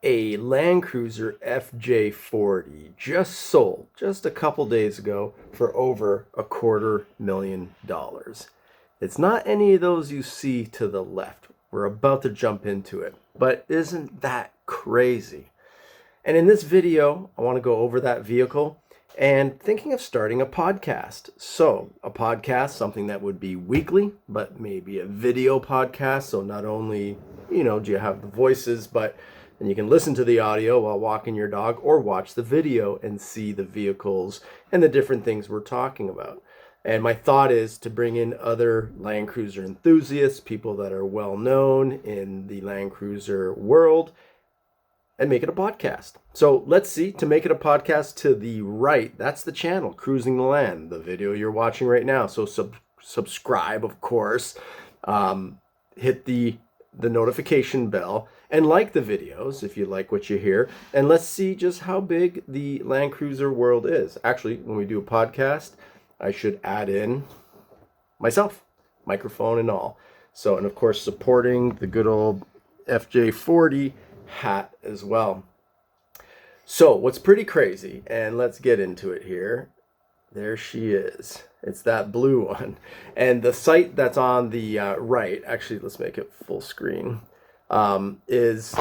A Land Cruiser FJ40 just sold just a couple days ago for over $250,000. It's not any of those you see to the left. We're about to jump into it, but isn't that crazy? And in this video, I want to go over that vehicle and thinking of starting a podcast. So, a podcast, something that would be weekly, but maybe a video podcast. So, not only, do you have the voices, but then you can listen to the audio while walking your dog or watch the video and see the vehicles and the different things we're talking about. And my thought is to bring in other Land Cruiser enthusiasts, people that are well known in the Land Cruiser world, and make it a podcast. So let's see, to make it a podcast, to the right, that's the channel, Cruising the Land, the video you're watching right now. So subscribe, of course, hit the notification bell, and like the videos if you like what you hear. And let's see just how big the Land Cruiser world is. Actually, when we do a podcast, I should add in myself, microphone and all. So, and of course, supporting the good old FJ40 hat as well. So what's pretty crazy, and let's get into it here. There she is. It's that blue one. And the site that's on the right, actually, let's make it full screen, is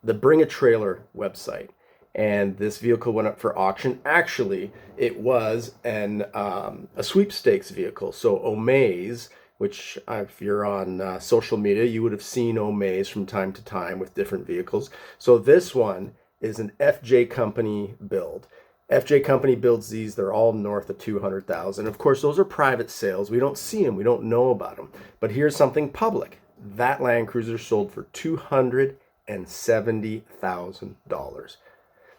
the BringATrailer website. And this vehicle went up for auction. Actually, it was a sweepstakes vehicle. So Omaze, which if you're on social media, you would have seen Omaze from time to time with different vehicles. So this one is an FJ Company build. FJ Company builds these. They're all north of 200,000. Of course, those are private sales. We don't see them. We don't know about them. But here's something public. That Land Cruiser sold for $270,000.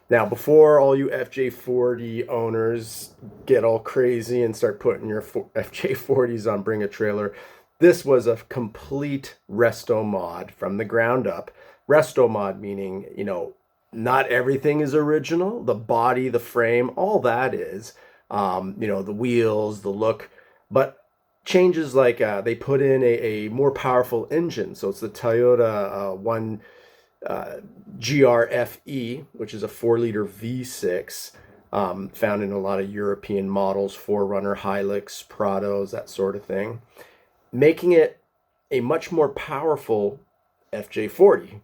Now, before all you FJ40 owners get all crazy and start putting your FJ40s on BringATrailer, this was a complete resto mod from the ground up. Resto mod meaning, not everything is original. The body, the frame, all that is, the wheels, the look, but changes like they put in a more powerful engine. So it's the Toyota GRFE, which is a 4-liter V6, found in a lot of European models, 4Runner, Hilux, Prados, that sort of thing, making it a much more powerful FJ40,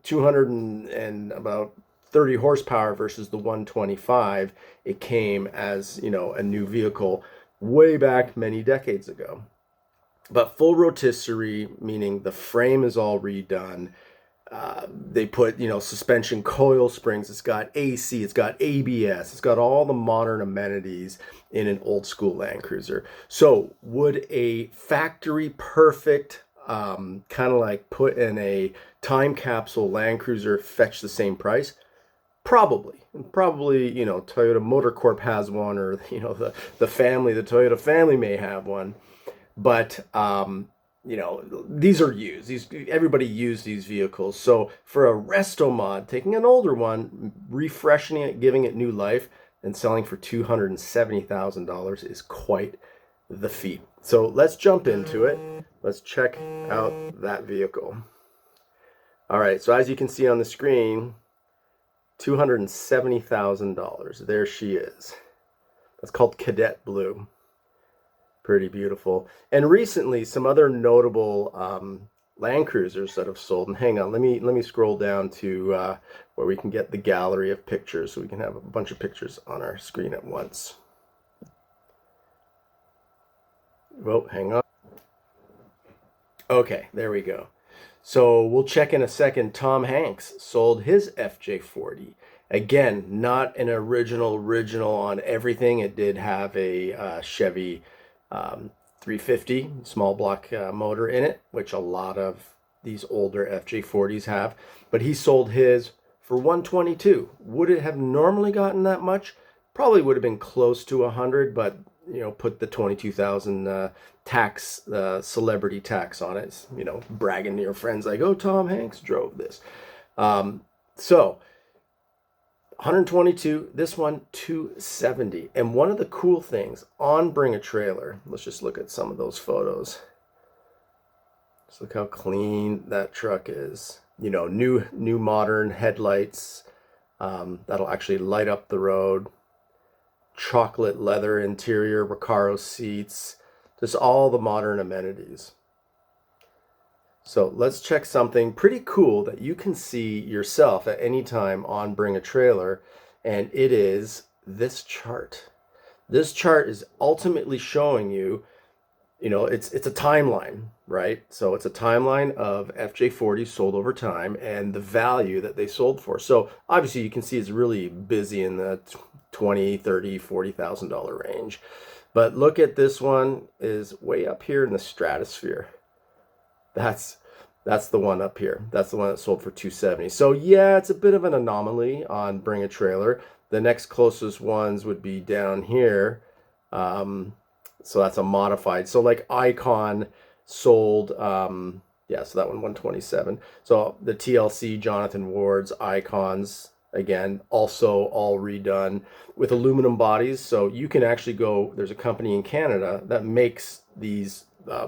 200 and about 30 horsepower versus the 125. It came as, a new vehicle way back many decades ago. But full rotisserie, meaning the frame is all redone. They put, suspension coil springs. It's got AC, it's got ABS, it's got all the modern amenities in an old school Land Cruiser. So would a factory perfect, kind of like put in a time capsule Land Cruiser fetch the same price? Probably. Toyota Motor Corp has one, or, the Toyota family may have one. But, these are used. Everybody used these vehicles. So for a resto mod, taking an older one, refreshing it, giving it new life, and selling for $270,000 is quite the feat. So let's jump into it. Let's check out that vehicle. All right, so as you can see on the screen, $270,000. There she is. That's called Cadet Blue. Pretty beautiful. And recently, some other notable Land Cruisers that have sold. And hang on, let me scroll down to where we can get the gallery of pictures, so we can have a bunch of pictures on our screen at once. Well, hang on. Okay, there we go. So we'll check in a second. Tom Hanks sold his FJ40. Again, not an original on everything. It did have a Chevy 350 small block motor in it, which a lot of these older FJ40s have. But he sold his for $122,000. Would it have normally gotten that much? Probably would have been close to 100, but put the 22,000 tax, celebrity tax on it. Bragging to your friends like, oh, Tom Hanks drove this. So 122, this one 270. And one of the cool things on BringATrailer, let's just look at some of those photos. Just look how clean that truck is. you know, new modern headlights that'll actually light up the road, chocolate leather interior, Recaro seats, just all the modern amenities. So let's check something pretty cool that you can see yourself at any time on BringATrailer, and it is this chart. This chart is ultimately showing you, you know, it's a timeline, right? So it's a timeline of FJ40 sold over time and the value that they sold for. So obviously you can see it's really busy in the $20,000, $30,000, $40,000 range. But look at this one, is way up here in the stratosphere. That's the one up here. That's the one that sold for $270. So yeah, it's a bit of an anomaly on BringATrailer. The next closest ones would be down here. So that's a modified. So like Icon sold, yeah, so that one 127. So the TLC Jonathan Ward's Icons, again, also all redone with aluminum bodies. So you can actually go, there's a company in Canada that makes these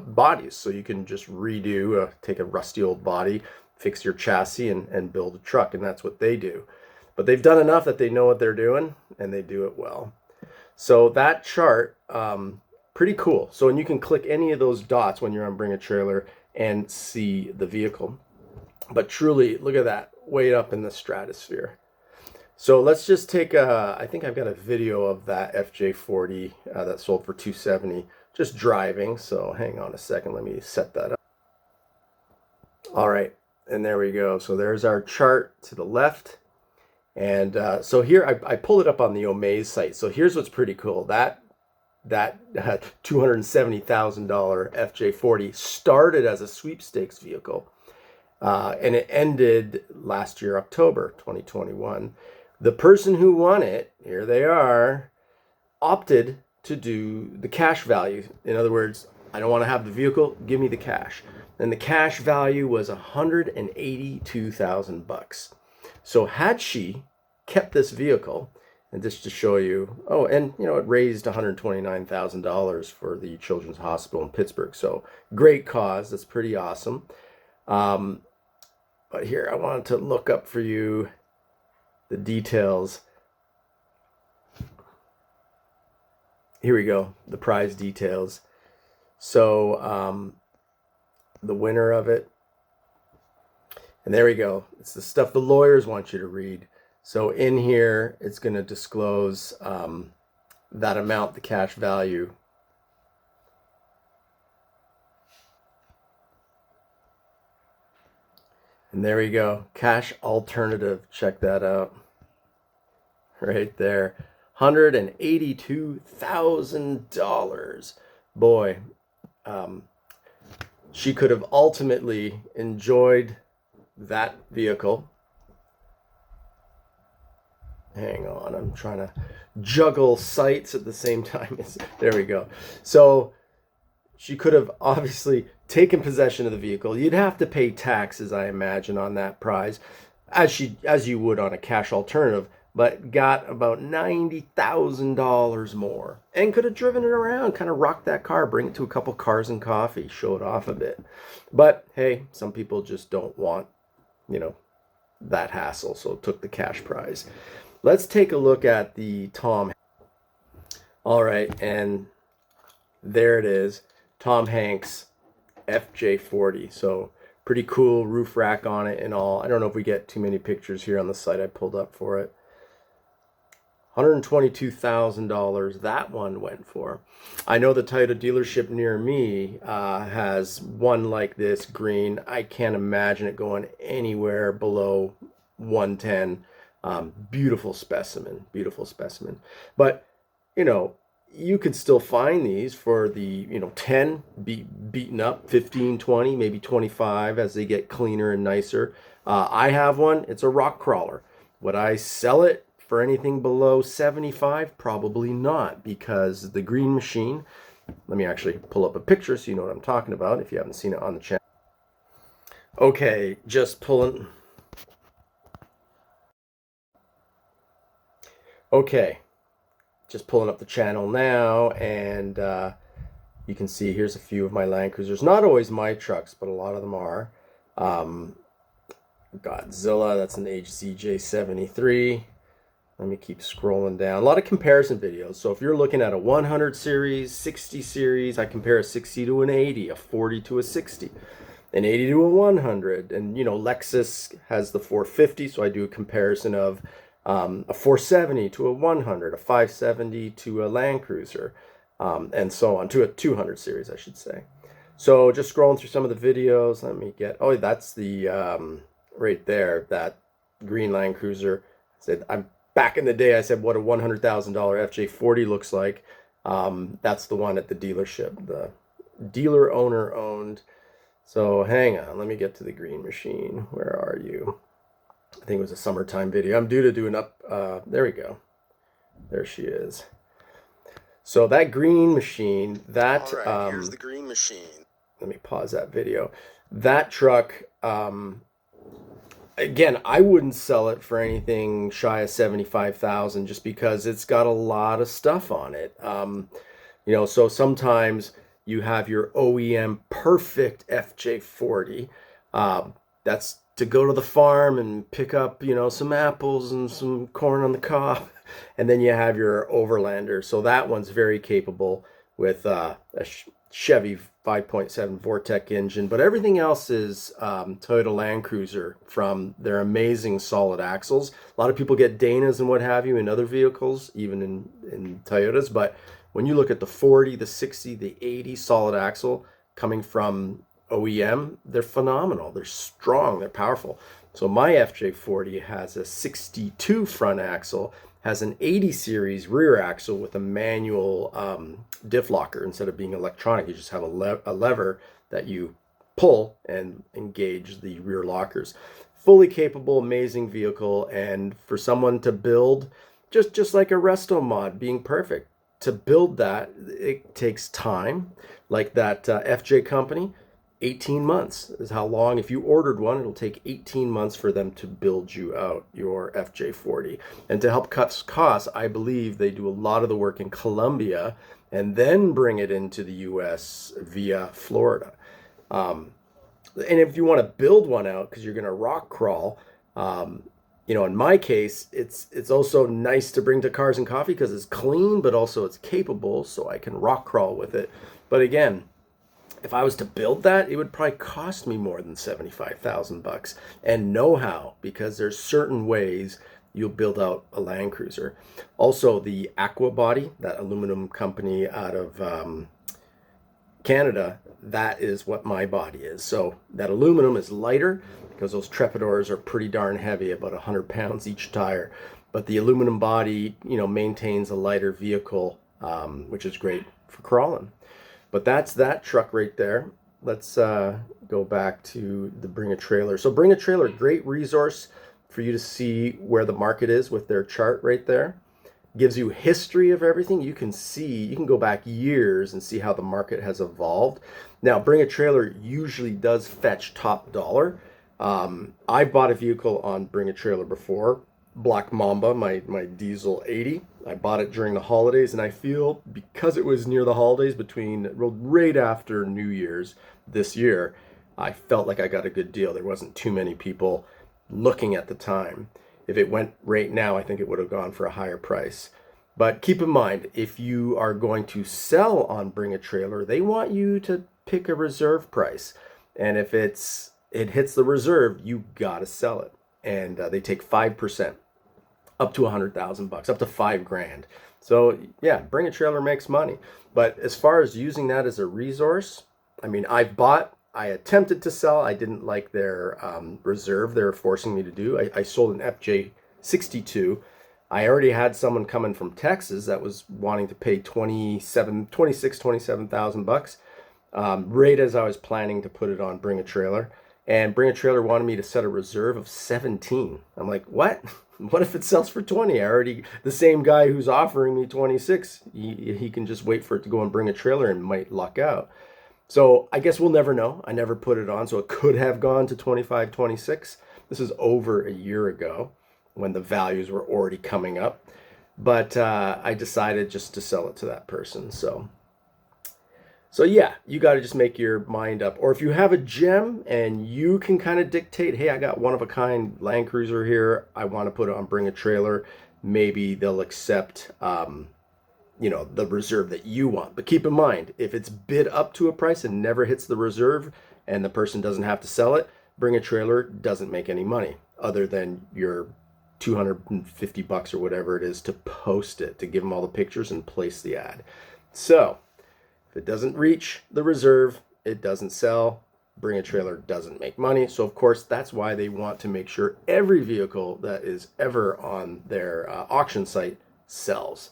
bodies. So you can just redo, take a rusty old body, fix your chassis and build a truck. And that's what they do. But they've done enough that they know what they're doing and they do it well. So that chart, pretty cool. So, and you can click any of those dots when you're on BringATrailer and see the vehicle. But truly, look at that, way up in the stratosphere. So let's just take a, I think I've got a video of that FJ40 that sold for $270, just driving. So hang on a second, let me set that up. All right, and there we go. So there's our chart to the left. And so here, I pulled it up on the Omaze site. So here's what's pretty cool. That $270,000 FJ40 started as a sweepstakes vehicle, and it ended last year, October 2021. The person who won it, here they are, opted to do the cash value. In other words, I don't want to have the vehicle, give me the cash. And the cash value was $182,000. So had she kept this vehicle, and just to show you, oh, and you know, it raised $129,000 for the Children's Hospital in Pittsburgh. So great cause. That's pretty awesome. But here, I wanted to look up for you the details. Here we go, the prize details. So the winner of it, and there we go. It's the stuff the lawyers want you to read. So in here, it's going to disclose that amount, the cash value. And there we go. Cash alternative. Check that out. Right there. $182,000. Boy, she could have ultimately enjoyed that vehicle. Hang on, I'm trying to juggle sites at the same time. There we go. So she could have obviously taken possession of the vehicle. You'd have to pay taxes, I imagine, on that prize, as you would on a cash alternative, but got about $90,000 more and could have driven it around, kind of rocked that car, bring it to a couple cars and coffee, show it off a bit. But hey, some people just don't want, you know, that hassle, so took the cash prize. Let's take a look at the Tom. All right, and there it is, Tom Hanks FJ40. So pretty cool roof rack on it and all. I don't know if we get too many pictures here on the site I pulled up for it. $122,000 that one went for. I know the Toyota dealership near me has one like this, green. I can't imagine it going anywhere below 110. Beautiful specimen, beautiful specimen. But, you know, you could still find these for the, you know, 10, beaten up, 15, 20, maybe 25 as they get cleaner and nicer. I have one. It's a rock crawler. Would I sell it for anything below 75? Probably not, because the green machine, let me actually pull up a picture so you know what I'm talking about if you haven't seen it on the channel. Okay, just pulling. Okay, just pulling up the channel now, and you can see here's a few of my Land Cruisers. Not always my trucks, but a lot of them are. Godzilla, that's an HZJ73. Let me keep scrolling down. A lot of comparison videos. So if you're looking at a 100 series, 60 series, I compare a 60 to an 80, a 40 to a 60, an 80 to a 100. And, you know, Lexus has the 450, so I do a comparison of a 470 to a 100, a 570 to a Land Cruiser, and so on, to a 200 series, I should say. So just scrolling through some of the videos, let me get, oh, that's the, right there, that green Land Cruiser. I said, back in the day, I said what a $100,000 FJ40 looks like. That's the one at the dealership, the dealer owner owned. So hang on, let me get to the green machine. Where are you? I think it was a summertime video. I'm due to do an there we go. There she is. So that green machine, that, all right, here's the green machine. Let me pause that video. That truck, again, I wouldn't sell it for anything shy of 75,000 just because it's got a lot of stuff on it. You know, so sometimes you have your OEM perfect FJ40. That's to go to the farm and pick up, you know, some apples and some corn on the cob. And then you have your Overlander. So that one's very capable with a Chevy 5.7 Vortec engine, but everything else is Toyota Land Cruiser from their amazing solid axles. A lot of people get Danas and what have you in other vehicles, even in Toyotas, but when you look at the 40, the 60, the 80 solid axle coming from OEM, they're phenomenal. They're strong, they're powerful. So my FJ40 has a 62 front axle, has an 80 series rear axle with a manual diff locker. Instead of being electronic, you just have a lever that you pull and engage the rear lockers. Fully capable, amazing vehicle. And for someone to build, just like a resto mod being perfect, to build that, it takes time. Like that FJ company, 18 months is how long. If you ordered one, it'll take 18 months for them to build you out your FJ40. And to help cut costs, I believe they do a lot of the work in Colombia and then bring it into the US via Florida. And if you want to build one out because you're going to rock crawl, you know, in my case, it's also nice to bring to Cars and Coffee because it's clean, but also it's capable, so I can rock crawl with it. But again, if I was to build that, it would probably cost me more than 75,000 bucks, and know-how, because there's certain ways you'll build out a Land Cruiser. Also, the Aqua Body, that aluminum company out of Canada, that is what my body is. So that aluminum is lighter because those Trepidors are pretty darn heavy, about 100 pounds each tire. But the aluminum body, you know, maintains a lighter vehicle, which is great for crawling. But that's that truck right there. Let's go back to the BringATrailer. So BringATrailer, great resource for you to see where the market is with their chart right there. Gives you history of everything. You can see, you can go back years and see how the market has evolved. Now, BringATrailer usually does fetch top dollar. I bought a vehicle on BringATrailer before. Black Mamba, my diesel 80. I bought it during the holidays, and I feel because it was near the holidays, between right after New Year's this year, I felt like I got a good deal. There wasn't too many people looking at the time. If it went right now, I think it would have gone for a higher price. But keep in mind, if you are going to sell on BringATrailer, they want you to pick a reserve price. And if it hits the reserve, you gotta sell it. And they take 5%. Up to 100,000 bucks, up to $5,000. So yeah, BringATrailer makes money. But as far as using that as a resource, I mean, I attempted to sell. I didn't like their reserve they were forcing me to do. I sold an FJ62. I already had someone coming from Texas that was wanting to pay 27,000 bucks, right as I was planning to put it on BringATrailer. And BringATrailer wanted me to set a reserve of 17. I'm like, what? What if it sells for 20? The same guy who's offering me 26, he can just wait for it to go and BringATrailer and might luck out. So I guess we'll never know. I never put it on, so it could have gone to 25, 26. This is over a year ago when the values were already coming up. But I decided just to sell it to that person. So So yeah, you got to just make your mind up. Or if you have a gem and you can kind of dictate, hey, I got one of a kind Land Cruiser here, I want to put it on BringATrailer, maybe they'll accept the reserve that you want. But keep in mind, if it's bid up to a price and never hits the reserve and the person doesn't have to sell it, BringATrailer doesn't make any money other than your $250 or whatever it is to post it, to give them all the pictures and place the ad. So if it doesn't reach the reserve, it doesn't sell. BringATrailer doesn't make money. So of course, that's why they want to make sure every vehicle that is ever on their auction site sells.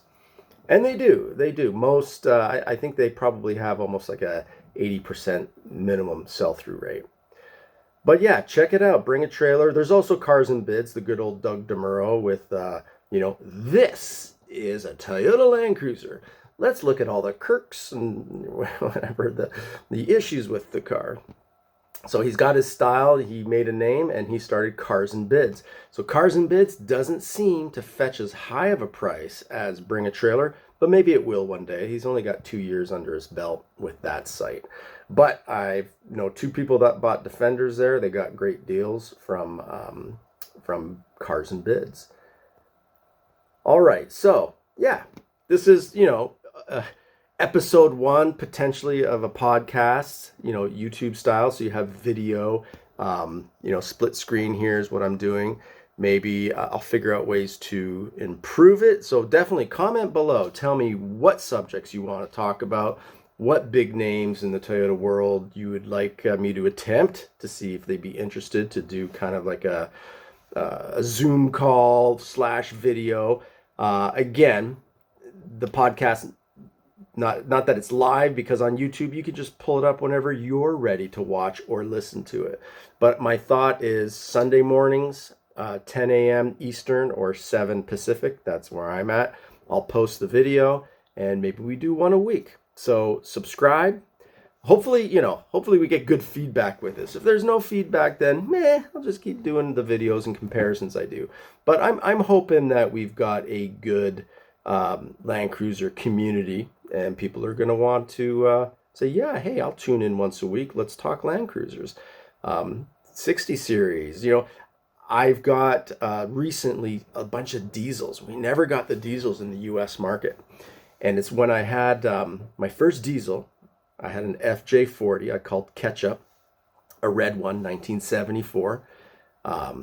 And they do. Most, I think they probably have almost like a 80% minimum sell-through rate. But yeah, check it out, BringATrailer. There's also Cars and Bids, the good old Doug DeMuro with, this is a Toyota Land Cruiser. Let's look at all the quirks and whatever the issues with the car. So he's got his style, he made a name, and he started Cars and Bids. So Cars and Bids doesn't seem to fetch as high of a price as BringATrailer, but maybe it will one day. He's only got 2 years under his belt with that site. But I know 2 people that bought Defenders there. They got great deals from Cars and Bids. All right, so yeah, this is, episode 1 potentially of a podcast, YouTube style. So you have video, split screen here is what I'm doing. Maybe I'll figure out ways to improve it. So definitely comment below. Tell me what subjects you want to talk about, what big names in the Toyota world you would like me to attempt to see if they'd be interested to do kind of like a Zoom call / video. Again, the podcast, not that it's live, because on YouTube you can just pull it up whenever you're ready to watch or listen to it. But my thought is Sunday mornings, 10 a.m. Eastern or 7 Pacific. That's where I'm at. I'll post the video, and maybe we do one a week. So subscribe. Hopefully we get good feedback with this. If there's no feedback, then I'll just keep doing the videos and comparisons I do. But I'm hoping that we've got a good Land Cruiser community, and people are going to want to say, yeah, hey, I'll tune in once a week. Let's talk Land Cruisers. 60 series, I've got recently a bunch of diesels. We never got the diesels in the US market. And it's when I had my first diesel. I had an FJ40 I called Ketchup, a red one, 1974.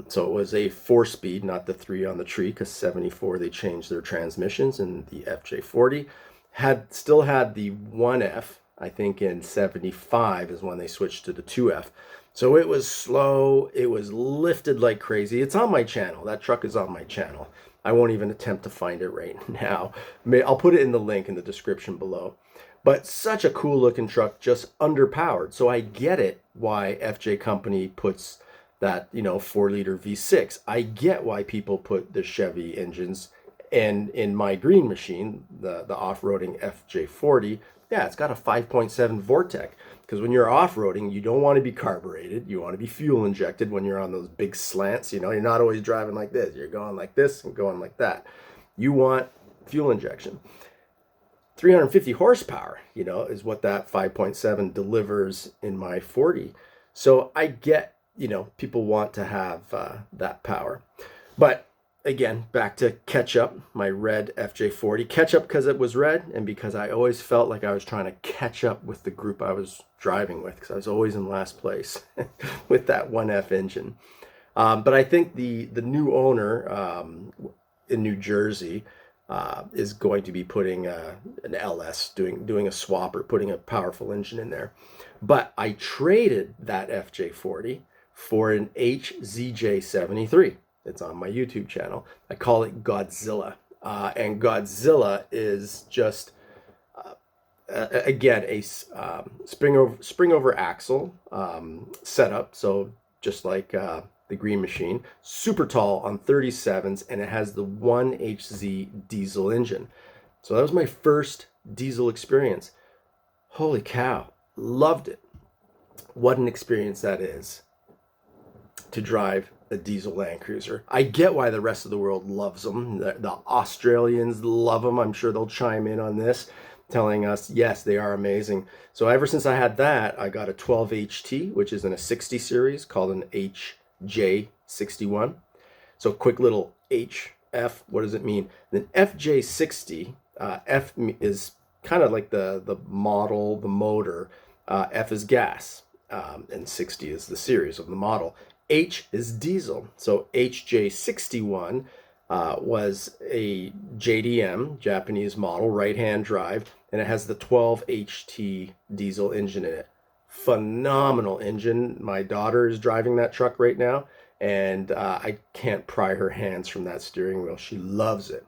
So it was a 4-speed, not the 3 on the tree, because 74 they changed their transmissions, and the FJ40 still had the 1F. I think in 75 is when they switched to the 2F. So it was slow. It was lifted like crazy. It's on my channel. That truck is on my channel. I won't even attempt to find it right now. I'll put it in the link in the description below. But such a cool looking truck, just underpowered. So I get it why FJ Company puts that 4-liter V6. I get why people put the Chevy engines. And in my green machine, the off-roading FJ40, yeah, it's got a 5.7 Vortec. Because when you're off-roading, you don't want to be carbureted. You want to be fuel injected when you're on those big slants. You're not always driving like this. You're going like this and going like that. You want fuel injection. 350 horsepower, is what that 5.7 delivers in my 40. So I get, people want to have that power. But again, back to Ketchup, my red FJ40. Ketchup because it was red, and because I always felt like I was trying to catch up with the group I was driving with, because I was always in last place with that 1F engine. But I think the new owner in New Jersey is going to be putting an LS, doing a swap or putting a powerful engine in there. But I traded that FJ40 for an HZJ73. It's on my YouTube channel. I call it Godzilla. And Godzilla is just, again, a spring over axle setup. So just like the green machine, super tall on 37s, and it has the 1HZ diesel engine. So that was my first diesel experience. Holy cow, loved it. What an experience that is to drive a diesel Land Cruiser. I get why the rest of the world loves them. The Australians love them. I'm sure they'll chime in on this. telling us, yes, they are amazing. So ever since I had that, I got a 12HT, which is in a 60 series called an HJ61. So quick little HF, what does it mean? Then FJ60, F is kind of like the model, the motor. F is gas, and 60 is the series of the model. H is diesel. So HJ61 was a JDM, Japanese model, right-hand drive, and it has the 12HT diesel engine in it. Phenomenal engine. My daughter is driving that truck right now, and I can't pry her hands from that steering wheel. She loves it.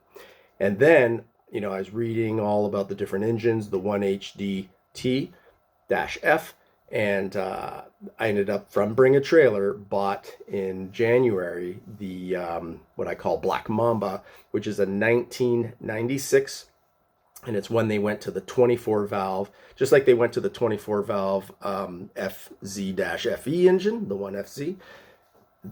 And then, I was reading all about the different engines, the 1HDT-F, and I ended up, from BringATrailer, bought in January the what I call Black Mamba, which is a 1996, and it's when they went to the 24 valve, just like they went to the 24 valve FZ-FE engine, the 1FZ.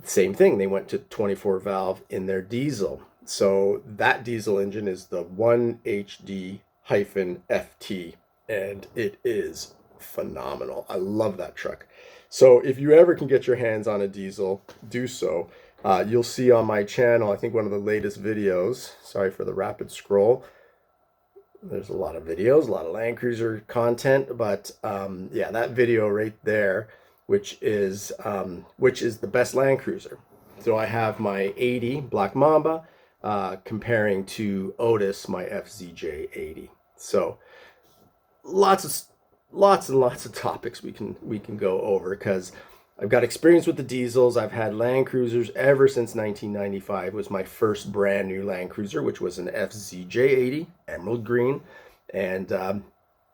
Same thing, they went to 24 valve in their diesel. So that diesel engine is the 1HD-FT, and it is phenomenal. I love that truck. So if you ever can get your hands on a diesel, do so. You'll see on my channel, I think one of the latest videos, sorry for the rapid scroll, there's a lot of videos, a lot of Land Cruiser content, but yeah, that video right there, which is the best Land Cruiser. So I have my 80 Black Mamba comparing to Otis, my FZJ80. So lots and lots of topics we can go over, because I've got experience with the diesels. I've had Land Cruisers ever since 1995. It was my first brand new Land Cruiser, which was an FZJ80, emerald green. And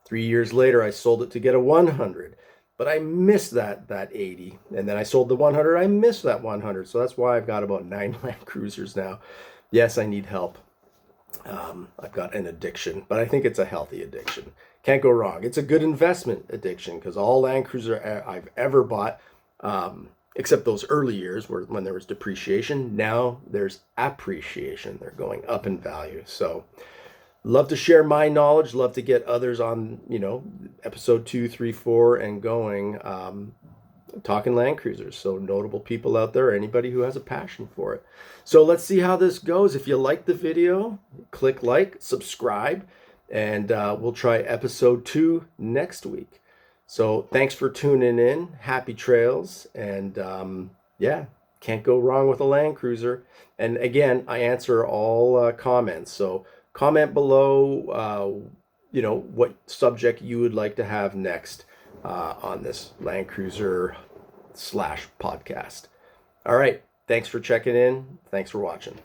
3 years later, I sold it to get a 100. But I missed that 80. And then I sold the 100. I missed that 100. So that's why I've got about 9 Land Cruisers now. Yes, I need help. I've got an addiction, but I think it's a healthy addiction. Can't go wrong. It's a good investment addiction, because all Land Cruiser I've ever bought, except those early years when there was depreciation, now there's appreciation. They're going up in value. So love to share my knowledge, love to get others on, episode 2, 3, 4 and going, talking Land Cruisers. So notable people out there, anybody who has a passion for it. So let's see how this goes. If you like the video, click like, subscribe, and we'll try episode 2 next week. So thanks for tuning in. Happy trails. And yeah, can't go wrong with a Land Cruiser. And again, I answer all comments. So comment below, what subject you would like to have next on this Land Cruiser / podcast. All right. Thanks for checking in. Thanks for watching.